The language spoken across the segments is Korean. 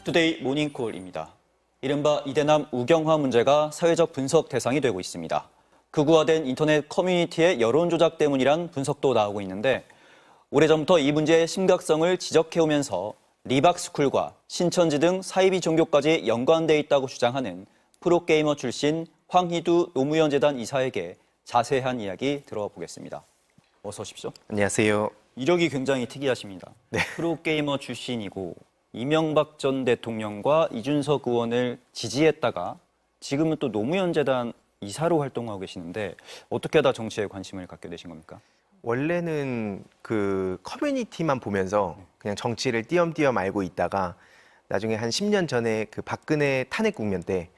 투데이 모닝콜입니다. 이른바 이대남 우경화 문제가 사회적 분석 대상이 되고 있습니다. 극우화된 인터넷 커뮤니티의 여론 조작 때문이란 분석도 나오고 있는데 오래전부터 이 문제의 심각성을 지적해오면서 리박스쿨과 신천지 등 사이비 종교까지 연관돼 있다고 주장하는 프로게이머 출신 황희두 노무현 재단 이사에게 자세한 이야기 들어보겠습니다. 어서 오십시오. 안녕하세요. 이력이 굉장히 특이하십니다. 네. 프로게이머 출신이고 이명박 전 대통령과 이준석 의원을 지지했다가 지금은 또 노무현 재단 이사로 활동하고 계시는데 어떻게 하다 정치에 관심을 갖게 되신 겁니까? 원래는 그 커뮤니티만 보면서 그냥 정치를 띄엄띄엄 알고 있다가 나중에 한 10년 전에 그 박근혜 탄핵 국면 때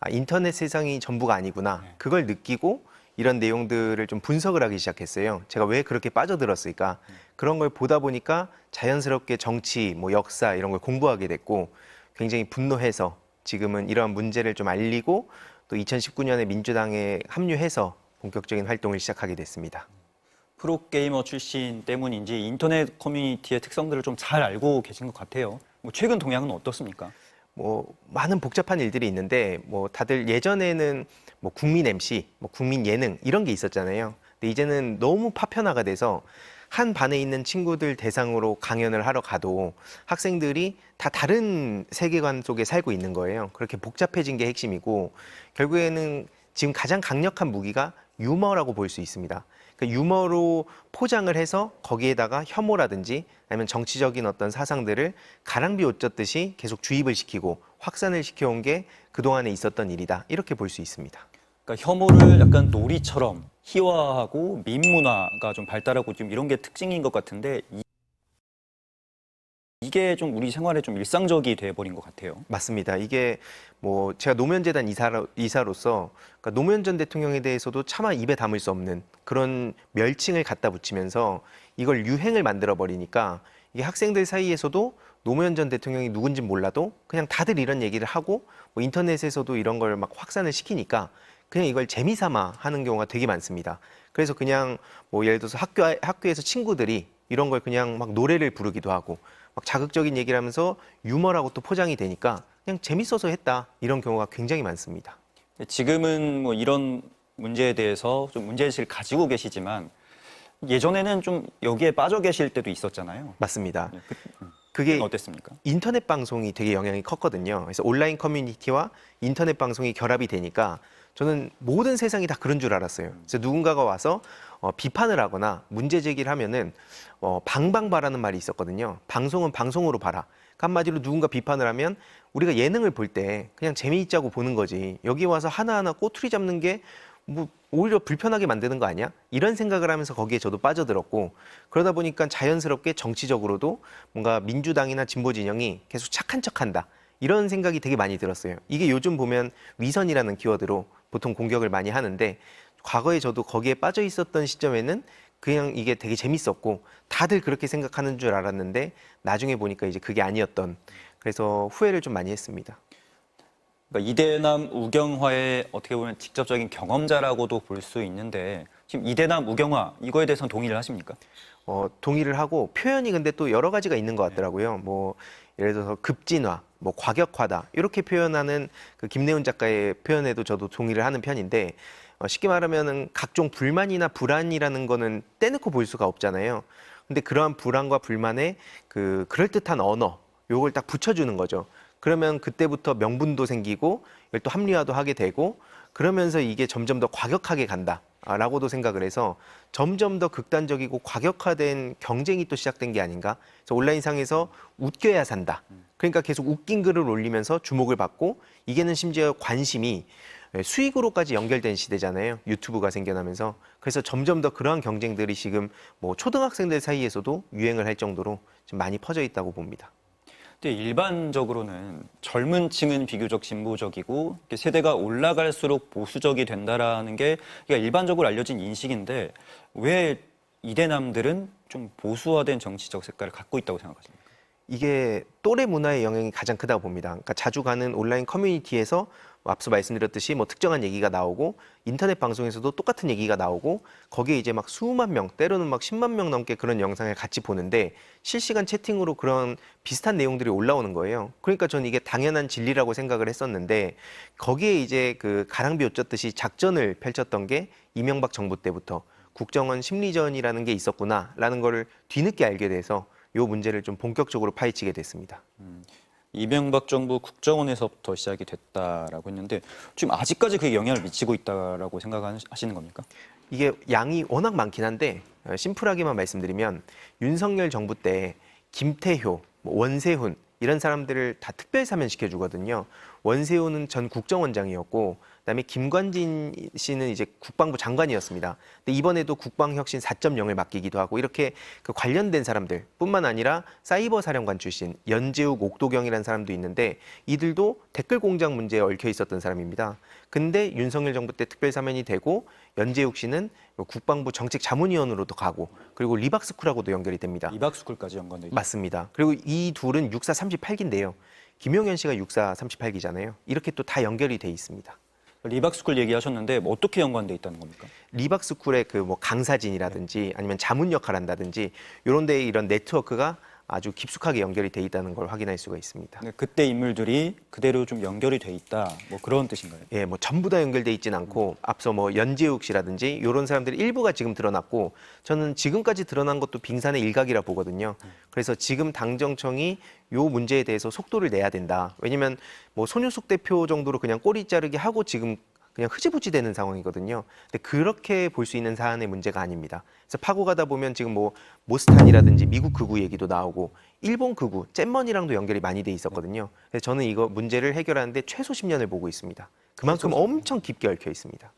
인터넷 세상이 전부가 아니구나. 그걸 느끼고 이런 내용들을 좀 분석을 하기 시작했어요. 제가 왜 그렇게 빠져들었을까? 그런 걸 보다 보니까 자연스럽게 정치, 역사 이런 걸 공부하게 됐고 굉장히 분노해서 지금은 이러한 문제를 좀 알리고 또 2019년에 민주당에 합류해서 본격적인 활동을 시작하게 됐습니다. 프로게이머 출신 때문인지 인터넷 커뮤니티의 특성들을 좀 잘 알고 계신 것 같아요. 최근 동향은 어떻습니까? 많은 복잡한 일들이 있는데 다들 예전에는 국민 MC, 국민 예능 이런 게 있었잖아요. 근데 이제는 너무 파편화가 돼서 한 반에 있는 친구들 대상으로 강연을 하러 가도 학생들이 다 다른 세계관 속에 살고 있는 거예요. 그렇게 복잡해진 게 핵심이고 결국에는 지금 가장 강력한 무기가 유머라고 볼 수 있습니다. 그러니까 유머로 포장을 해서 거기에다가 혐오라든지 아니면 정치적인 어떤 사상들을 가랑비 옷 젖듯이 계속 주입을 시키고 확산을 시켜온 게 그동안에 있었던 일이다. 이렇게 볼 수 있습니다. 그러니까 혐오를 약간 놀이처럼 희화화하고 밈 문화가 좀 발달하고 지금 이런 게 특징인 것 같은데 이게 좀 우리 생활에 좀 일상적이 돼버린 것 같아요. 맞습니다. 이게 제가 노무현 재단 이사로서 그러니까 노무현 전 대통령에 대해서도 차마 입에 담을 수 없는 그런 멸칭을 갖다 붙이면서 이걸 유행을 만들어 버리니까 이게 학생들 사이에서도 노무현 전 대통령이 누군지 몰라도 그냥 다들 이런 얘기를 하고 인터넷에서도 이런 걸 막 확산을 시키니까 그냥 이걸 재미삼아 하는 경우가 되게 많습니다. 그래서 그냥 예를 들어서 학교에서 친구들이 이런 걸 그냥 막 노래를 부르기도 하고 막 자극적인 얘기를 하면서 유머라고 또 포장이 되니까 그냥 재밌어서 했다 이런 경우가 굉장히 많습니다. 지금은 이런 문제에 대해서 좀 문제의식을 가지고 계시지만 예전에는 좀 여기에 빠져 계실 때도 있었잖아요. 맞습니다. 그게 어땠습니까? 인터넷 방송이 되게 영향이 컸거든요. 그래서 온라인 커뮤니티와 인터넷 방송이 결합이 되니까 저는 모든 세상이 다 그런 줄 알았어요. 그래서 누군가가 와서 비판을 하거나 문제 제기를 하면은 방방바라는 말이 있었거든요. 방송은 방송으로 봐라. 한마디로 누군가 비판을 하면 우리가 예능을 볼 때 그냥 재미있자고 보는 거지. 여기 와서 하나하나 꼬투리 잡는 게 오히려 불편하게 만드는 거 아니야? 이런 생각을 하면서 거기에 저도 빠져들었고 그러다 보니까 자연스럽게 정치적으로도 뭔가 민주당이나 진보 진영이 계속 착한 척한다. 이런 생각이 되게 많이 들었어요. 이게 요즘 보면 위선이라는 키워드로 보통 공격을 많이 하는데 과거에 저도 거기에 빠져 있었던 시점에는 그냥 이게 되게 재밌었고 다들 그렇게 생각하는 줄 알았는데 나중에 보니까 이제 그게 아니었던 그래서 후회를 좀 많이 했습니다. 그러니까 이대남 우경화의 어떻게 보면 직접적인 경험자라고도 볼 수 있는데 지금 이대남 우경화 이거에 대해서는 동의를 하십니까? 동의를 하고 표현이 근데 또 여러 가지가 있는 것 같더라고요. 예를 들어서 급진화, 과격하다 이렇게 표현하는 그 김내훈 작가의 표현에도 저도 동의를 하는 편인데 쉽게 말하면은 각종 불만이나 불안이라는 거는 떼놓고 볼 수가 없잖아요. 근데 그러한 불안과 불만에 그 그럴듯한 언어 요걸 딱 붙여주는 거죠. 그러면 그때부터 명분도 생기고 이걸 또 합리화도 하게 되고 그러면서 이게 점점 더 과격하게 간다라고도 생각을 해서 점점 더 극단적이고 과격화된 경쟁이 또 시작된 게 아닌가. 그래서 온라인상에서 웃겨야 산다. 그러니까 계속 웃긴 글을 올리면서 주목을 받고 이게는 심지어 관심이 수익으로까지 연결된 시대잖아요. 유튜브가 생겨나면서. 그래서 점점 더 그러한 경쟁들이 지금 초등학생들 사이에서도 유행을 할 정도로 좀 많이 퍼져 있다고 봅니다. 근데 일반적으로는 젊은 층은 비교적 진보적이고 세대가 올라갈수록 보수적이 된다라는 게 일반적으로 알려진 인식인데 왜 이대남들은 좀 보수화된 정치적 색깔을 갖고 있다고 생각하십니까? 이게 또래 문화의 영향이 가장 크다고 봅니다. 그러니까 자주 가는 온라인 커뮤니티에서 앞서 말씀드렸듯이 뭐 특정한 얘기가 나오고 인터넷 방송에서도 똑같은 얘기가 나오고 거기에 이제 막 수만 명, 때로는 막 10만 명 넘게 그런 영상을 같이 보는데 실시간 채팅으로 그런 비슷한 내용들이 올라오는 거예요. 그러니까 저는 이게 당연한 진리라고 생각을 했었는데 거기에 이제 그 가랑비 옷 젖듯이 작전을 펼쳤던 게 이명박 정부 때부터 국정원 심리전이라는 게 있었구나라는 거를 뒤늦게 알게 돼서 이 문제를 좀 본격적으로 파헤치게 됐습니다. 이명박 정부 국정원에서부터 시작이 됐다라고 했는데 지금 아직까지 그게 영향을 미치고 있다라고 생각하시는 겁니까? 이게 양이 워낙 많긴 한데 심플하게만 말씀드리면 윤석열 정부 때 김태효, 뭐 원세훈 이런 사람들을 다 특별 사면시켜주거든요. 원세훈은 전 국정원장이었고 그다음에 김관진 씨는 이제 국방부 장관이었습니다. 근데 이번에도 국방혁신 4.0을 맡기기도 하고 이렇게 그 관련된 사람들뿐만 아니라 사이버 사령관 출신 연재욱, 옥도경이라는 사람도 있는데 이들도 댓글 공작 문제에 얽혀 있었던 사람입니다. 근데 윤석열 정부 때 특별 사면이 되고 연재욱 씨는 국방부 정책자문위원으로도 가고 그리고 리박스쿨하고도 연결이 됩니다. 리박스쿨까지 연관돼 있죠. 맞습니다. 그리고 이 둘은 육사 38기인데요. 김용현 씨가 육사 38기잖아요. 이렇게 또 다 연결이 돼 있습니다. 리박스쿨 얘기하셨는데 뭐 어떻게 연관돼 있다는 겁니까? 리박스쿨의 그 뭐 강사진이라든지 아니면 자문 역할 한다든지 이런 데에 이런 네트워크가 아주 깊숙하게 연결이 돼 있다는 걸 확인할 수가 있습니다. 네, 그때 인물들이 그대로 좀 연결이 돼 있다. 뭐 그런 뜻인가요? 예, 뭐 전부 다 연결돼 있진 않고 앞서 뭐 연재욱 씨라든지 이런 사람들이 일부가 지금 드러났고 저는 지금까지 드러난 것도 빙산의 일각이라 보거든요. 그래서 지금 당정청이 요 문제에 대해서 속도를 내야 된다. 왜냐면 뭐 손윤숙 대표 정도로 그냥 꼬리 자르기 하고 지금 그냥 흐지부지 되는 상황이거든요. 근데 그렇게 볼 수 있는 사안의 문제가 아닙니다. 그래서 파고 가다 보면 지금 뭐 모스탄이라든지 미국 극우 얘기도 나오고 일본 극우 잼먼이랑도 연결이 많이 돼 있었거든요. 그래서 저는 이거 문제를 해결하는데 최소 10년을 보고 있습니다. 그만큼 엄청 깊게 얽혀 있습니다.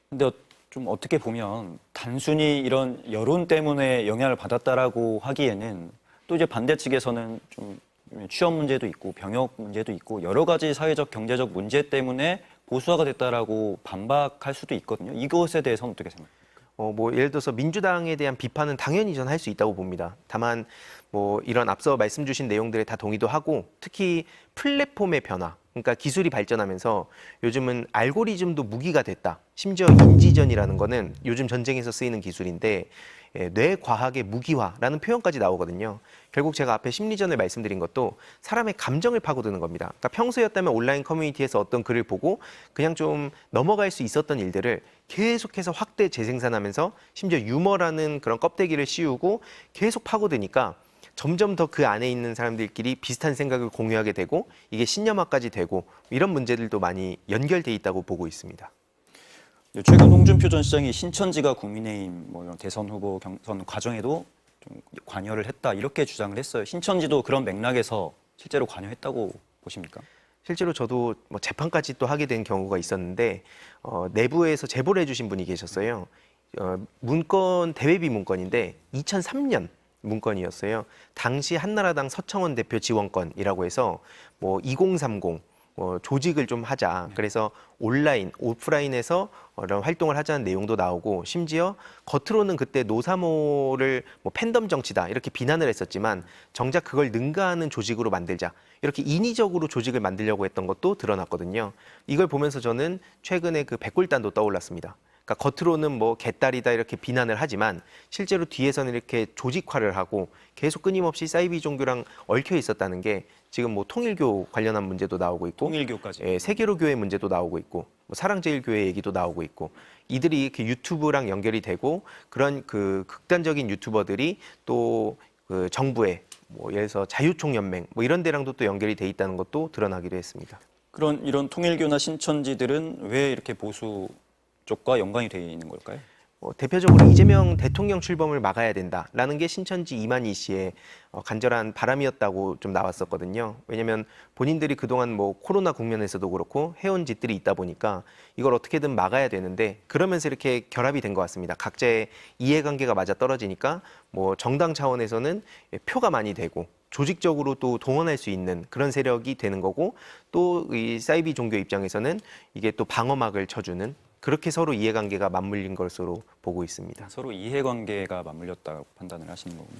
근데 좀 어떻게 보면 단순히 이런 여론 때문에 영향을 받았다라고 하기에는 또 이제 반대 측에서는 좀 취업 문제도 있고 병역 문제도 있고 여러 가지 사회적 경제적 문제 때문에 보수화가 됐다라고 반박할 수도 있거든요. 이것에 대해서는 어떻게 생각해요? 뭐 예를 들어서 민주당에 대한 비판은 당연히 전 할 수 있다고 봅니다. 다만 뭐 이런 앞서 말씀 주신 내용들에 다 동의도 하고 특히 플랫폼의 변화, 그러니까 기술이 발전하면서 요즘은 알고리즘도 무기가 됐다. 심지어 인지전이라는 거는 요즘 전쟁에서 쓰이는 기술인데 뇌과학의 무기화라는 표현까지 나오거든요. 결국 제가 앞에 심리전을 말씀드린 것도 사람의 감정을 파고드는 겁니다. 그러니까 평소였다면 온라인 커뮤니티에서 어떤 글을 보고 그냥 좀 넘어갈 수 있었던 일들을 계속해서 확대 재생산하면서 심지어 유머라는 그런 껍데기를 씌우고 계속 파고드니까 점점 더 그 안에 있는 사람들끼리 비슷한 생각을 공유하게 되고 이게 신념화까지 되고 이런 문제들도 많이 연결돼 있다고 보고 있습니다. 최근 홍준표 전 시장이 신천지가 국민의힘 뭐 이런 대선 후보 경선 과정에도 좀 관여를 했다 이렇게 주장을 했어요. 신천지도 그런 맥락에서 실제로 관여했다고 보십니까? 실제로 저도 뭐 재판까지 또 하게 된 경우가 있었는데 내부에서 제보를 해주신 분이 계셨어요. 문건 대외비 문건인데 2003년 문건이었어요. 당시 한나라당 서청원 대표 지원건이라고 해서 뭐 2030 조직을 좀 하자. 그래서 온라인, 오프라인에서 이런 활동을 하자는 내용도 나오고 심지어 겉으로는 그때 노사모를 뭐 팬덤 정치다 이렇게 비난을 했었지만 정작 그걸 능가하는 조직으로 만들자. 이렇게 인위적으로 조직을 만들려고 했던 것도 드러났거든요. 이걸 보면서 저는 최근에 그 백골단도 떠올랐습니다. 그러니까 겉으로는 뭐 개딸이다 이렇게 비난을 하지만 실제로 뒤에서는 이렇게 조직화를 하고 계속 끊임없이 사이비 종교랑 얽혀 있었다는 게 지금 뭐 통일교 관련한 문제도 나오고 있고 통일교까지. 세계로교회 문제도 나오고 있고 뭐 사랑제일교회 얘기도 나오고 있고 이들이 이렇게 유튜브랑 연결이 되고 그런 그 극단적인 유튜버들이 또 그 정부의 뭐 예를 들어서 자유총연맹 뭐 이런 데랑도 또 연결이 돼 있다는 것도 드러나기도 했습니다. 그런 이런 통일교나 신천지들은 왜 이렇게 보수 쪽과 연관이 되어 있는 걸까요? 대표적으로 이재명 대통령 출범을 막아야 된다라는 게 신천지 이만희 씨의 간절한 바람이었다고 좀 나왔었거든요. 왜냐하면 본인들이 그동안 뭐 코로나 국면에서도 그렇고 해온 짓들이 있다 보니까 이걸 어떻게든 막아야 되는데 그러면서 이렇게 결합이 된 것 같습니다. 각자의 이해관계가 맞아 떨어지니까 뭐 정당 차원에서는 표가 많이 되고 조직적으로 또 동원할 수 있는 그런 세력이 되는 거고 또 이 사이비 종교 입장에서는 이게 또 방어막을 쳐주는 그렇게 서로 이해관계가 맞물린 것으로 보고 있습니다. 서로 이해관계가 맞물렸다고 판단을 하시는 거군요.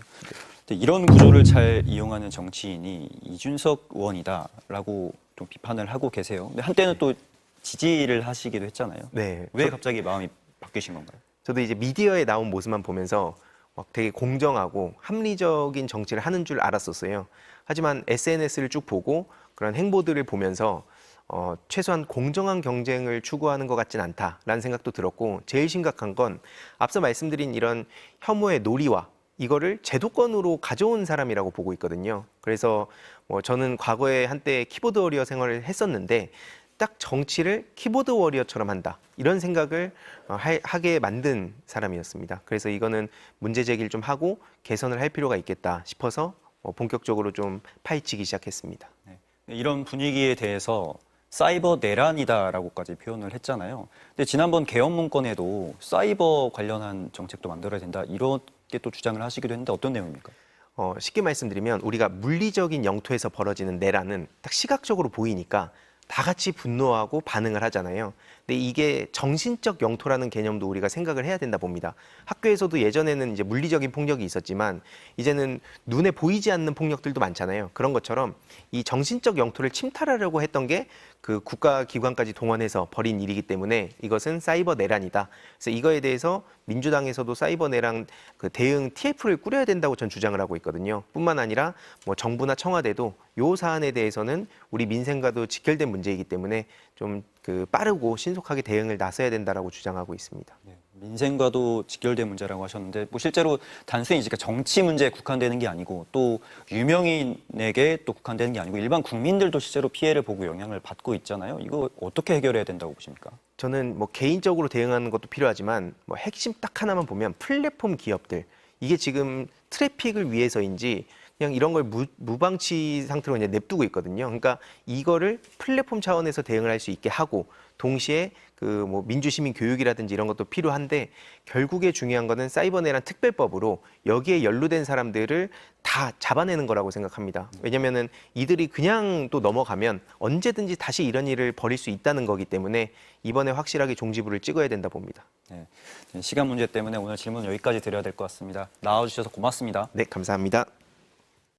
근데 이런 구조를 잘 이용하는 정치인이 이준석 의원이다라고 좀 비판을 하고 계세요. 근데 한때는 또 지지를 하시기도 했잖아요. 네. 왜 갑자기 마음이 바뀌신 건가요? 저도 이제 미디어에 나온 모습만 보면서 막 되게 공정하고 합리적인 정치를 하는 줄 알았었어요. 하지만 SNS를 쭉 보고 그런 행보들을 보면서 최소한 공정한 경쟁을 추구하는 것 같진 않다라는 생각도 들었고, 제일 심각한 건 앞서 말씀드린 이런 혐오의 놀이와 이거를 제도권으로 가져온 사람이라고 보고 있거든요. 그래서 뭐 저는 과거에 한때 키보드 워리어 생활을 했었는데 딱 정치를 키보드 워리어처럼 한다, 이런 생각을 하게 만든 사람이었습니다. 그래서 이거는 문제 제기를 좀 하고 개선을 할 필요가 있겠다 싶어서 본격적으로 좀 파헤치기 시작했습니다. 네. 이런 분위기에 대해서 사이버 내란이다라고까지 표현을 했잖아요. 근데 지난번 개헌 문건에도 사이버 관련한 정책도 만들어야 된다, 이렇게 또 주장을 하시기도 했는데 어떤 내용입니까? 쉽게 말씀드리면 우리가 물리적인 영토에서 벌어지는 내란은 딱 시각적으로 보이니까 다 같이 분노하고 반응을 하잖아요. 근데 이게 정신적 영토라는 개념도 우리가 생각을 해야 된다 봅니다. 학교에서도 예전에는 이제 물리적인 폭력이 있었지만 이제는 눈에 보이지 않는 폭력들도 많잖아요. 그런 것처럼 이 정신적 영토를 침탈하려고 했던 게 그 국가기관까지 동원해서 벌인 일이기 때문에 이것은 사이버 내란이다. 그래서 이거에 대해서 민주당에서도 사이버 내란 그 대응 TF를 꾸려야 된다고 전 주장을 하고 있거든요. 뿐만 아니라 뭐 정부나 청와대도 요 사안에 대해서는 우리 민생과도 직결된 문제이기 때문에 좀 그 빠르고 신속하게 대응을 나서야 된다라고 주장하고 있습니다. 네, 민생과도 직결된 문제라고 하셨는데 뭐 실제로 단순히 이제 정치 문제에 국한되는 게 아니고 또 유명인에게 또 국한되는 게 아니고 일반 국민들도 실제로 피해를 보고 영향을 받고 있잖아요. 이거 어떻게 해결해야 된다고 보십니까? 저는 뭐 개인적으로 대응하는 것도 필요하지만 뭐 핵심 딱 하나만 보면 플랫폼 기업들, 이게 지금 트래픽을 위해서인지 그냥 이런 걸 무방치 상태로 그냥 냅두고 있거든요. 그러니까 이거를 플랫폼 차원에서 대응을 할 수 있게 하고 동시에 그 뭐 민주시민 교육이라든지 이런 것도 필요한데, 결국에 중요한 거는 사이버 내란 특별법으로 여기에 연루된 사람들을 다 잡아내는 거라고 생각합니다. 왜냐면은 이들이 그냥 또 넘어가면 언제든지 다시 이런 일을 벌일 수 있다는 거기 때문에 이번에 확실하게 종지부를 찍어야 된다 봅니다. 네, 시간 문제 때문에 오늘 질문 여기까지 드려야 될 것 같습니다. 나와주셔서 고맙습니다. 네, 감사합니다.